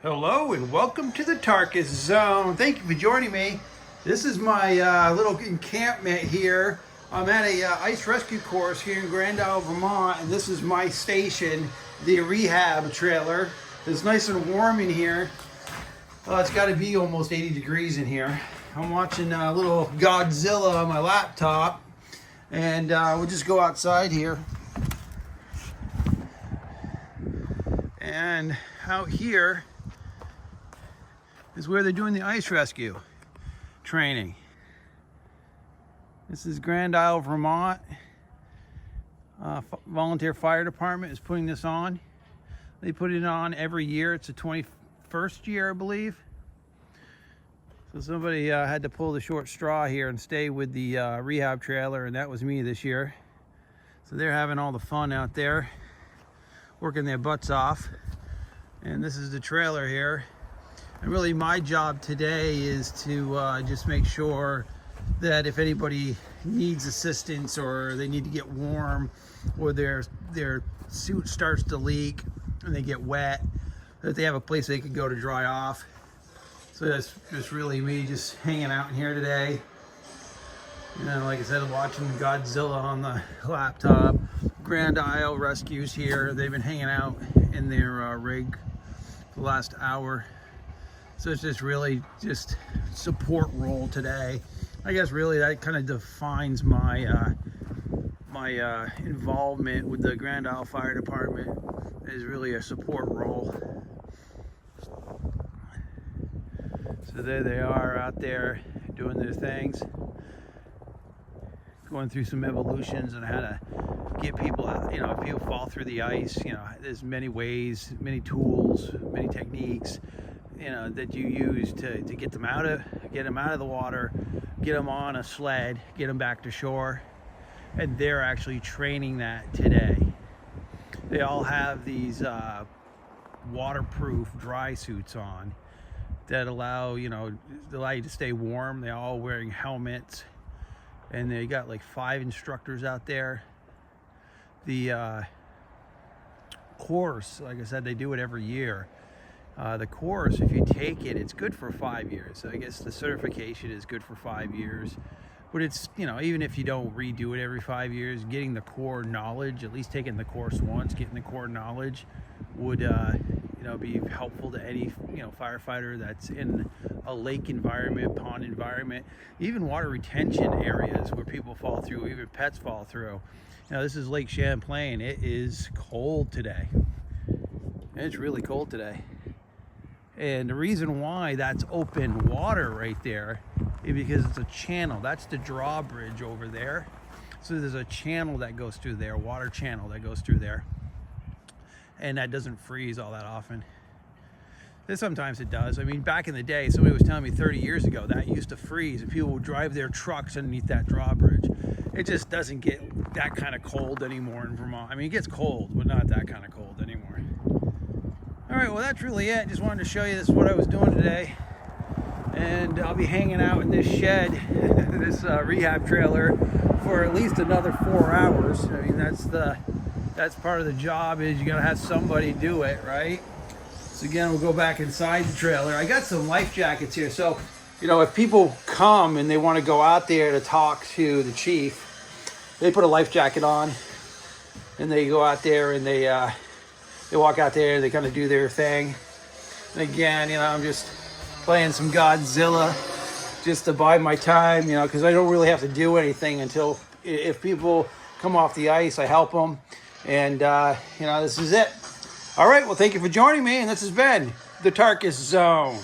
Hello and welcome to the Tarkus Zone. Thank you for joining me. This is my little encampment here. I'm at a ice rescue course here in Grand Isle, Vermont, and this is my station, the rehab trailer. It's nice and warm in here. It's got to be almost 80 degrees in here. I'm watching a little Godzilla on my laptop, and we'll just go outside here. And out here is where they're doing the ice rescue training. This is Grand Isle, Vermont. Volunteer Fire Department is putting this on. They put it on every year. It's the 21st year, I believe. So somebody had to pull the short straw here and stay with the rehab trailer, and that was me this year. So they're having all the fun out there, working their butts off. And this is the trailer here. And really my job today is to just make sure that if anybody needs assistance or they need to get warm or their suit starts to leak and they get wet, that they have a place they can go to dry off. So that's just really me just hanging out in here today. You know, like I said, watching Godzilla on the laptop. Grand Isle Rescues here. They've been hanging out in their rig for the last hour. So it's just really just support role today. I guess really that kind of defines my my involvement with the Grand Isle Fire Department is really a support role. So there they are out there doing their things, going through some evolutions on how to get people out. You know, if people fall through the ice, you know, there's many ways, many tools, many techniques, you know, that you use to get them out of the water, get them on a sled, get them back to shore. And they're actually training that today. They all have these waterproof dry suits on that allow you to stay warm. They're all wearing helmets, and they got like 5 instructors out there. The course, like I said, they do it every year. The course, if you take it, it's good for 5 years. So I guess the certification is good for 5 years. But it's, you know, even if you don't redo it every 5 years, getting the core knowledge, at least taking the course once, getting the core knowledge would, be helpful to any, firefighter that's in a lake environment, pond environment, even water retention areas where people fall through, even pets fall through. Now, this is Lake Champlain. It is cold today. It's really cold today. And the reason why that's open water right there is because it's a channel. That's the drawbridge over there. So there's a channel that goes through there, water channel that goes through there. And that doesn't freeze all that often. And sometimes it does. I mean, back in the day, somebody was telling me 30 years ago that used to freeze and people would drive their trucks underneath that drawbridge. It just doesn't get that kind of cold anymore in Vermont. I mean, it gets cold, but not that kind of cold anymore. All right, well, that's really it. Just wanted to show you this is what I was doing today. And I'll be hanging out in this shed, this rehab trailer, for at least another 4 hours. I mean, that's part of the job, is you gotta have somebody do it, right? So again, we'll go back inside the trailer. I got some life jackets here. So, if people come and they want to go out there to talk to the chief, they put a life jacket on and they go out there and they walk out there, they kind of do their thing. And again, I'm just playing some Godzilla just to bide my time, because I don't really have to do anything until, if people come off the ice, I help them. And, this is it. All right, well, thank you for joining me, and this has been the Tarkus Zone.